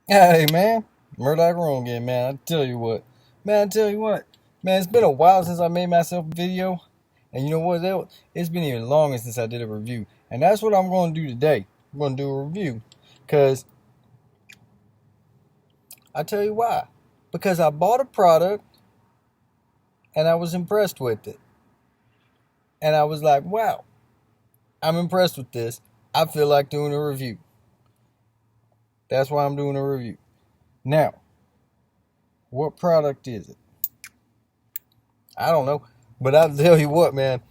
Hey man, Murdoch wrong again, man. Man. It's been a while since I made myself a video, and you know what? It's been even longer since I did a review, and that's what I'm going to do today. I'm going to do a review, cause I tell you why. Because I bought a product and I was impressed with it, and I was like, wow, I'm impressed with this. I feel like doing a review. That's why I'm doing a review. Now, what product is it? I don't know, but I'll tell you what, man.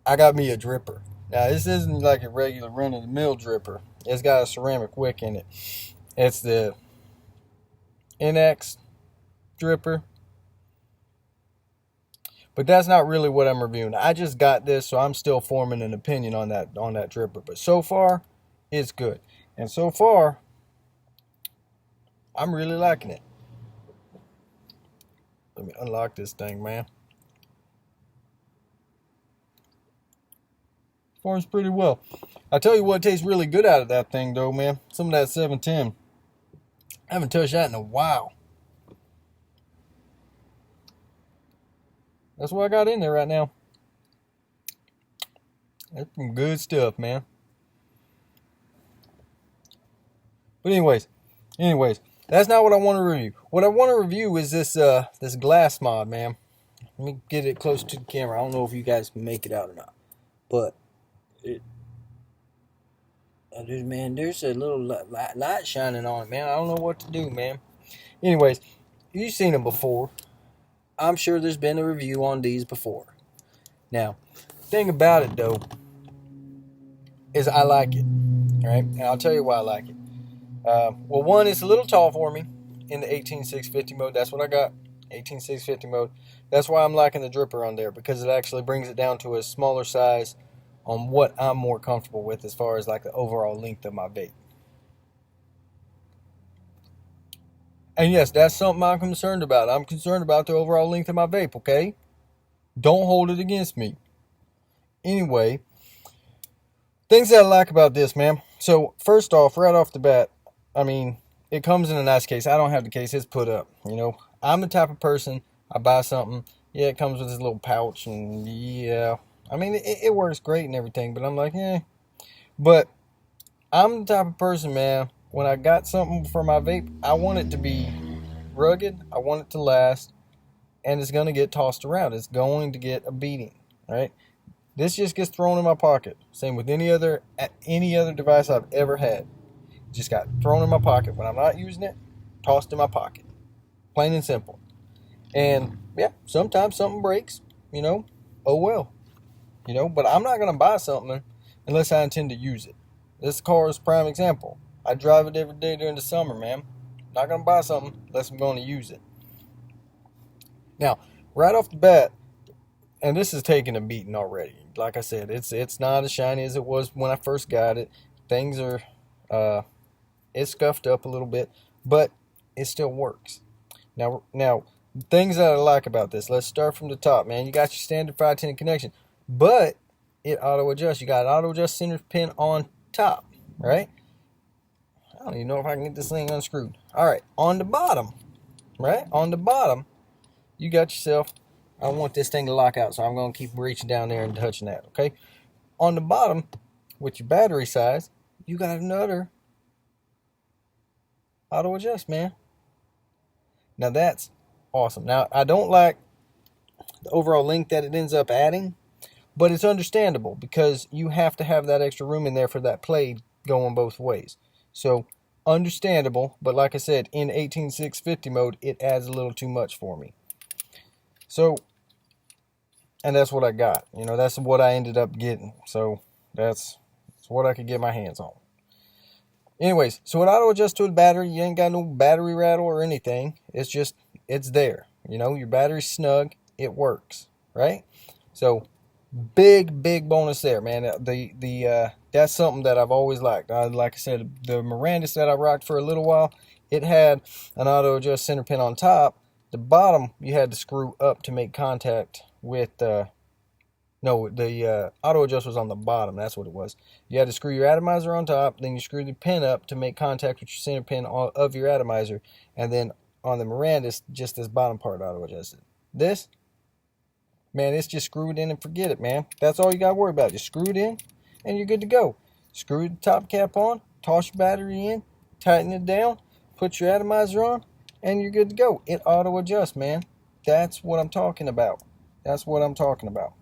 I got me a dripper. Now, this isn't like a regular run of the mill dripper. It's got a ceramic wick in it. It's the NX dripper. But that's not really what I'm reviewing. I just got this, so I'm still forming an opinion on that dripper. But so far, it's good. And so far, I'm really liking it. Let me unlock this thing, man. Forms pretty well. I tell you what tastes really good out of that thing, though, man. Some of that 710. I haven't touched that in a while. That's what I got in there right now. That's some good stuff, man. But anyways, that's not what I want to review. What I want to review is this glass mod, man. Let me get it close to the camera. I don't know if you guys can make it out or not, but it, there's a little light shining on it, man. I don't know what to do, man. Anyways, you've seen them before. I'm sure there's been a review on these before. Now, thing about it though is I like it. All right, and I'll tell you why I like it. Well, one, it's a little tall for me in the 18650 mode. That's what I got, 18650 mode. That's why I'm liking the dripper on there, because it actually brings it down to a smaller size on what I'm more comfortable with as far as like the overall length of my vape. And yes, that's something I'm concerned about. I'm concerned about the overall length of my vape, okay? Don't hold it against me. Anyway, things that I like about this, man. So, first off, right off the bat, I mean, it comes in a nice case. I don't have the case, it's put up. You know, I'm the type of person, I buy something, yeah, it comes with this little pouch, and yeah, I mean, it works great and everything, but I'm like, eh. But I'm the type of person, man, when I got something for my vape, I want it to be rugged, I want it to last, and it's going to get tossed around. It's going to get a beating, right? This just gets thrown in my pocket. Same with any other device I've ever had. Just got thrown in my pocket. When I'm not using it, tossed in my pocket. Plain and simple. And yeah, sometimes something breaks, you know. Oh well. You know, but I'm not gonna buy something unless I intend to use it. This car is a prime example. I drive it every day during the summer, man. Not gonna buy something unless I'm gonna use it. Now, right off the bat, and this is taking a beating already. Like I said, it's not as shiny as it was when I first got it. Things are it's scuffed up a little bit, but it still works. Now, things that I like about this. Let's start from the top, man. You got your standard 510 connection, but it auto adjusts. You got an auto adjust center pin on top, right? I don't even know if I can get this thing unscrewed. All right, on the bottom, right? On the bottom, you got yourself. I want this thing to lock out, so I'm going to keep reaching down there and touching that, okay? On the bottom, with your battery size, you got another auto adjust, man. Now that's awesome. Now, I don't like the overall length that it ends up adding, but it's understandable because you have to have that extra room in there for that plate going both ways. So, understandable, but like I said, in 18650 mode, it adds a little too much for me. So, and that's what I got. You know, that's what I ended up getting. So, that's what I could get my hands on. Anyways, so it auto adjusts to the battery. You ain't got no battery rattle or anything. It's just, it's there. You know, your battery's snug. It works, right? So, big bonus there, man. That's something that I've always liked. Like I said, the Mirandus that I rocked for a little while, it had an auto adjust center pin on top. The bottom you had to screw up to make contact with no, No, the auto adjust was on the bottom. That's what it was. You had to screw your atomizer on top, then you screw the pin up to make contact with your center pin of your atomizer, and then on the Miranda, it's just this bottom part auto adjusted. This, man, it's just screw it in and forget it, man. That's all you got to worry about. Just screw it in, and you're good to go. Screw the top cap on, toss your battery in, tighten it down, put your atomizer on, and you're good to go. It auto adjusts, man. That's what I'm talking about. That's what I'm talking about.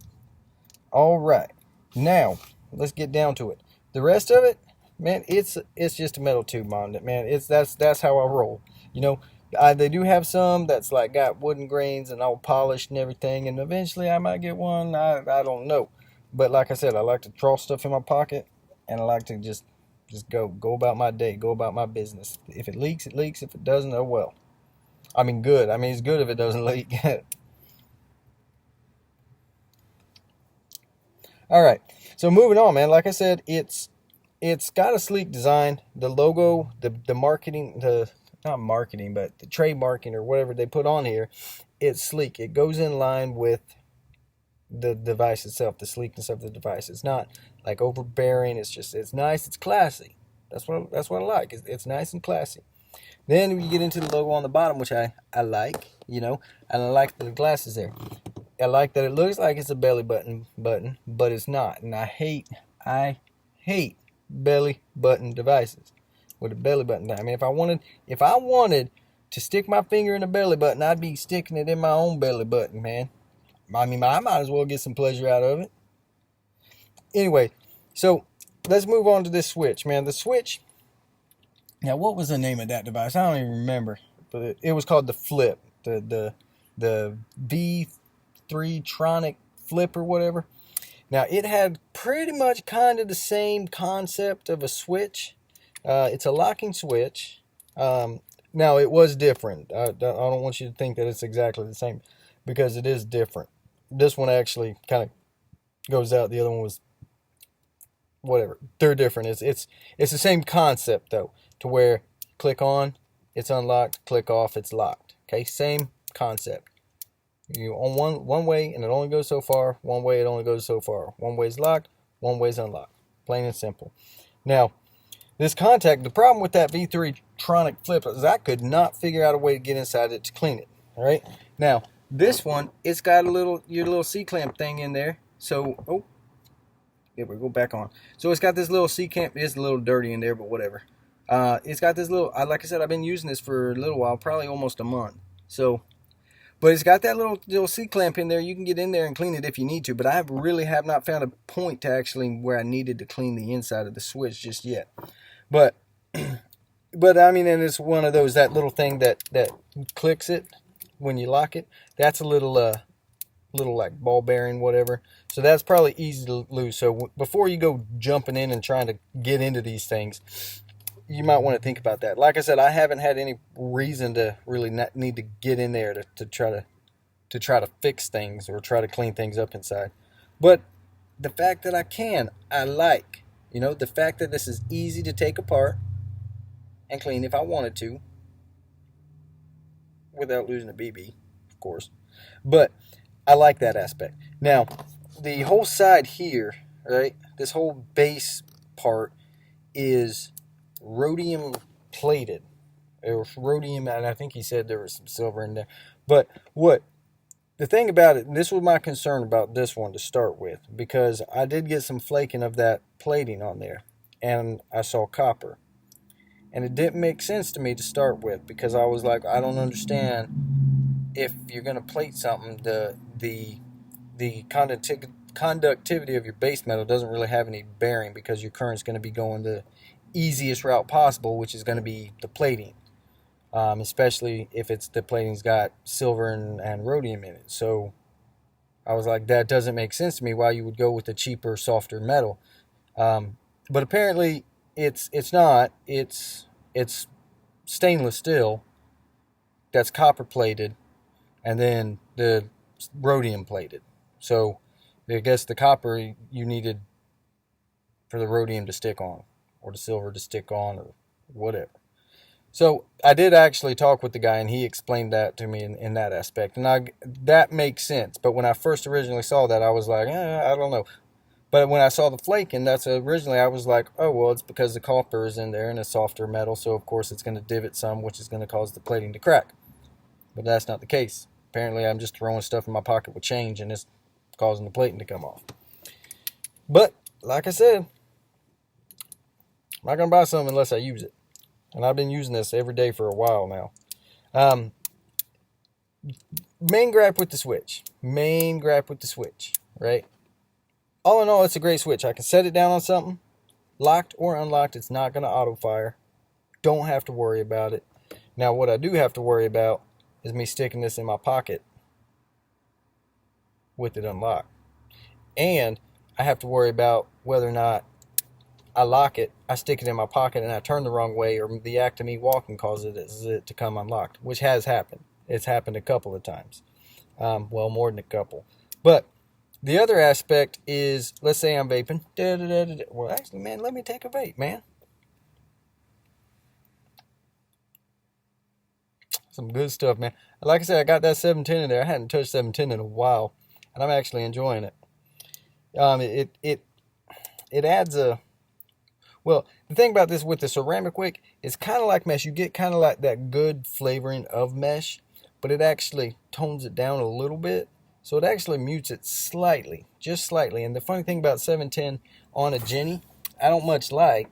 All right, now let's get down to it. The rest of it, man, it's just a metal tube on it, man. That's how I roll. You know, they do have some that's like got wooden grains and all polished and everything, and eventually I might get one. I don't know, but like I said, I like to draw stuff in my pocket, and I like to just go about my day, go about my business. If it leaks, it leaks. If it doesn't, oh well. I mean, good. I mean, it's good if it doesn't leak. All right, so moving on, man. Like I said, it's got a sleek design. The logo, the marketing, the not marketing, but the trademarking or whatever they put on here, it's sleek. It goes in line with the device itself, the sleekness of the device. It's not like overbearing. It's nice. It's classy. That's what I like. It's nice and classy. Then you get into the logo on the bottom, which I like, you know, and I like the glasses there. I like that it looks like it's a belly button, but it's not. And I hate belly button devices with a belly button. I mean, if I wanted to stick my finger in a belly button, I'd be sticking it in my own belly button, man. I mean, I might as well get some pleasure out of it. Anyway, so let's move on to this switch, man. The switch. Now, what was the name of that device? I don't even remember, but it was called the Flip, the V3 Tronic Flip or whatever. Now, it had pretty much kind of the same concept of a switch. It's a locking switch. Now, it was different. I don't want you to think that it's exactly the same, because it is different. This one actually kind of goes out. The other one was whatever. They're different. It's the same concept, though, to where click on, it's unlocked, click off, it's locked. Okay, same concept. You on one way, and it only goes so far. One way, it only goes so far. One way is locked, one way is unlocked. Plain and simple. Now, this contact, the problem with that V3 Tronic Flip is I could not figure out a way to get inside it to clean it. All right. Now, this one, it's got your little C-clamp thing in there. So, yeah, we go back on. So it's got this little C-clamp. It's a little dirty in there, but whatever. It's got this little, like I said, I've been using this for a little while, probably almost a month. So, but it's got that little C-clamp in there. You can get in there and clean it if you need to, but I really have not found a point to actually where I needed to clean the inside of the switch just yet. But I mean, and it's one of those, that little thing that clicks it when you lock it. That's a little like ball bearing, whatever. So that's probably easy to lose. So before you go jumping in and trying to get into these things, you might want to think about that. Like I said, I haven't had any reason to really need to get in there to try to fix things or try to clean things up inside. But the fact that I like. You know, the fact that this is easy to take apart and clean if I wanted to, without losing a BB, of course. But I like that aspect. Now, the whole side here, right, this whole base part is rhodium plated. It was rhodium, and I think he said there was some silver in there. But the thing about it, and this was my concern about this one to start with, because I did get some flaking of that plating on there, and I saw copper. And it didn't make sense to me to start with, because I was like, I don't understand, if you're going to plate something, the conductivity of your base metal doesn't really have any bearing, because your current's going to be going the easiest route possible, which is going to be the plating. Especially if the plating's got silver and rhodium in it. So I was like, that doesn't make sense to me why you would go with a cheaper, softer metal. But apparently it's not. It's stainless steel that's copper plated, and then the rhodium plated. So I guess the copper you needed for the rhodium to stick on, or the silver to stick on, or whatever. So I did actually talk with the guy, and he explained that to me in that aspect, and that makes sense. But when I first originally saw that, I was like, I don't know. But when I saw the flaking, that's originally I was like, oh well, it's because the copper is in there and a softer metal, so of course it's going to divot some, which is going to cause the plating to crack. But that's not the case. Apparently, I'm just throwing stuff in my pocket with change, and it's causing the plating to come off. But like I said, I'm not going to buy something unless I use it. And I've been using this every day for a while now. Main gripe with the switch. Right? All in all, it's a great switch. I can set it down on something. Locked or unlocked, it's not going to auto fire. Don't have to worry about it. Now, what I do have to worry about is me sticking this in my pocket with it unlocked. And I have to worry about whether or not I lock it, I stick it in my pocket, and I turn the wrong way, or the act of me walking causes it to come unlocked, which has happened. It's happened a couple of times. Well, more than a couple. But the other aspect is, let's say I'm vaping. Well, actually, man, let me take a vape, man. Some good stuff, man. Like I said, I got that 710 in there. I hadn't touched 710 in a while, and I'm actually enjoying it. It adds a... Well, the thing about this with the ceramic wick, it's kind of like mesh. You get kind of like that good flavoring of mesh, but it actually tones it down a little bit. So it actually mutes it slightly, just slightly. And the funny thing about 710 on a Jenny, I don't much like,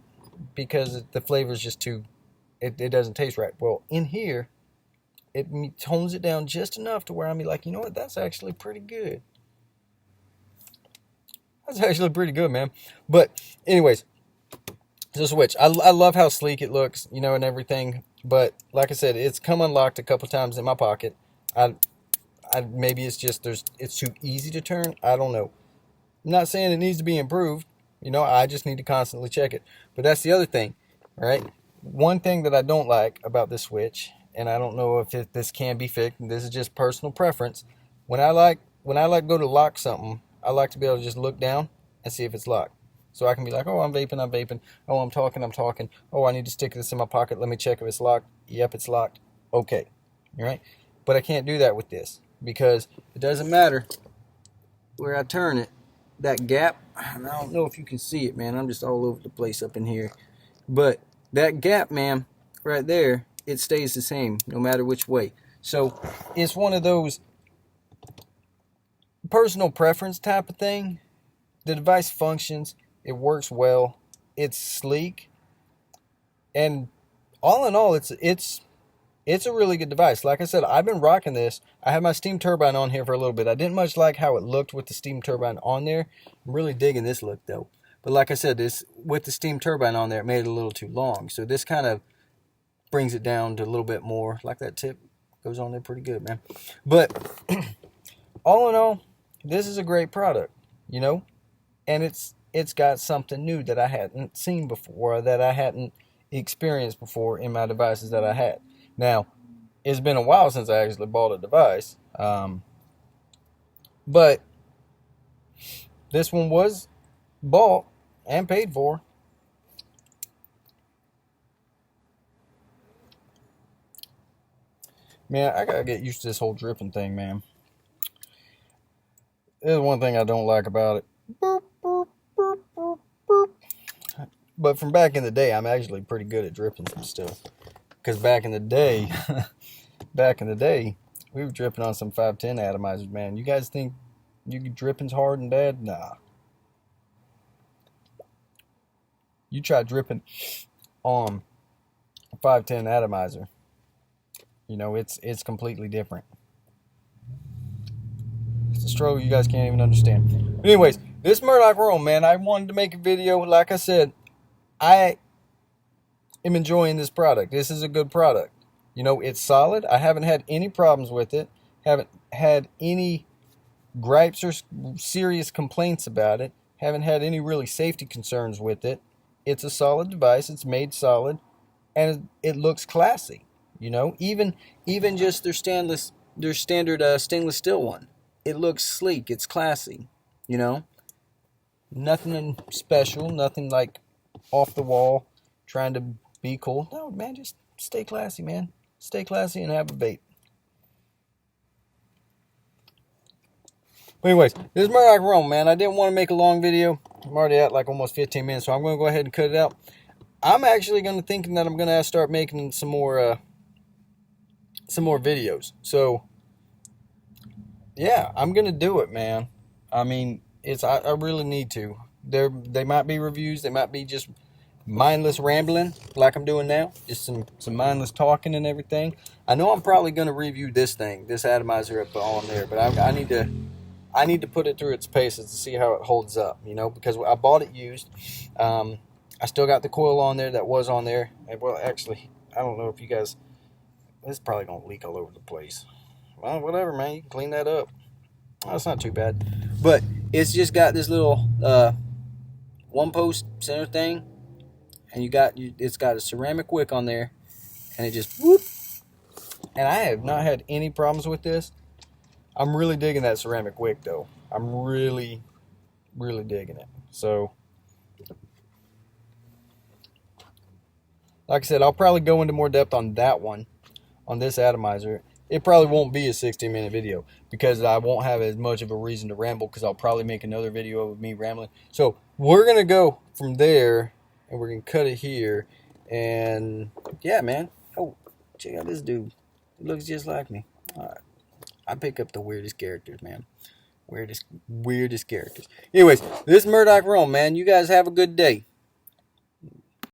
because the flavor is just too, it doesn't taste right. Well, in here, it tones it down just enough to where I'm like, you know what, that's actually pretty good. That's actually pretty good, man. But anyways, the switch, I love how sleek it looks, you know, and everything. But like I said, it's come unlocked a couple times in my pocket. Maybe it's just it's too easy to turn. I don't know. I'm not saying it needs to be improved. You know, I just need to constantly check it. But that's the other thing, right? One thing that I don't like about this switch, and I don't know if this can be fixed, and this is just personal preference. When I go to lock something, I like to be able to just look down and see if it's locked. So I can be like, oh, I'm vaping. Oh, I'm talking. Oh, I need to stick this in my pocket. Let me check if it's locked. Yep, it's locked. Okay. All right. But I can't do that with this, because it doesn't matter where I turn it. That gap, and I don't know if you can see it, man. I'm just all over the place up in here. But that gap, man, right there, it stays the same no matter which way. So it's one of those personal preference type of thing. The device functions. It works well. It's sleek. And all in all, it's a really good device. Like I said, I've been rocking this. I have my steam turbine on here for a little bit. I didn't much like how it looked with the steam turbine on there. I'm really digging this look, though. But like I said, this with the steam turbine on there, it made it a little too long. So this kind of brings it down to a little bit more. Like that tip goes on there pretty good, man. But all in all, this is a great product, you know? And it's got something new that I hadn't seen before, that I hadn't experienced before in my devices that I had. Now, it's been a while since I actually bought a device, but this one was bought and paid for. Man, I gotta get used to this whole dripping thing, man. There's one thing I don't like about it. Boop, boop, boop, boop, boop. But from back in the day, I'm actually pretty good at dripping some stuff. Because back in the day, we were dripping on some 510 atomizers, man. You guys think dripping's hard and bad? Nah. You try dripping on a 510 atomizer. You know, it's completely different. It's a struggle you guys can't even understand. But anyways, this Murdoch Rome, man, I wanted to make a video. Like I said, I am enjoying this product. This is a good product. You know, it's solid. I haven't had any problems with it. Haven't had any gripes or serious complaints about it. Haven't had any really safety concerns with it. It's a solid device. It's made solid, and it looks classy. You know, even just their standard stainless steel one. It looks sleek. It's classy. You know, nothing special. Nothing like off the wall, trying to be cool. No, man, just stay classy, man. Stay classy and have a vape. But anyways, this is Murdoch Rome, man. I didn't want to make a long video. I'm already at like almost 15 minutes, so I'm going to go ahead and cut it out. I'm actually going to thinking that I'm going to start making some more videos. So yeah, I'm going to do it, man. I mean, I really need to. They might be reviews. They might be just mindless rambling like I'm doing now. Just some mindless talking and everything. I know I'm probably going to review this atomizer up on there, but I need to put it through its paces to see how it holds up, you know, because I bought it used. I still got the coil on there that was on there. And well, actually, I don't know if you guys, this is probably going to leak all over the place. Well, whatever, man. You can clean that up. Well, that's not too bad. But it's just got this little one-post center thing. And it's got a ceramic wick on there. And it just whoop. And I have not had any problems with this. I'm really digging that ceramic wick, though. I'm really, really digging it. So, like I said, I'll probably go into more depth on that one, on this atomizer. It probably won't be a 60-minute video because I won't have as much of a reason to ramble because I'll probably make another video of me rambling. So, we're going to go from there, and we're going to cut it here. And, yeah, man. Oh, check out this dude. He looks just like me. All right. I pick up the weirdest characters, man. Weirdest characters. Anyways, this is Murdoch Rome, man. You guys have a good day.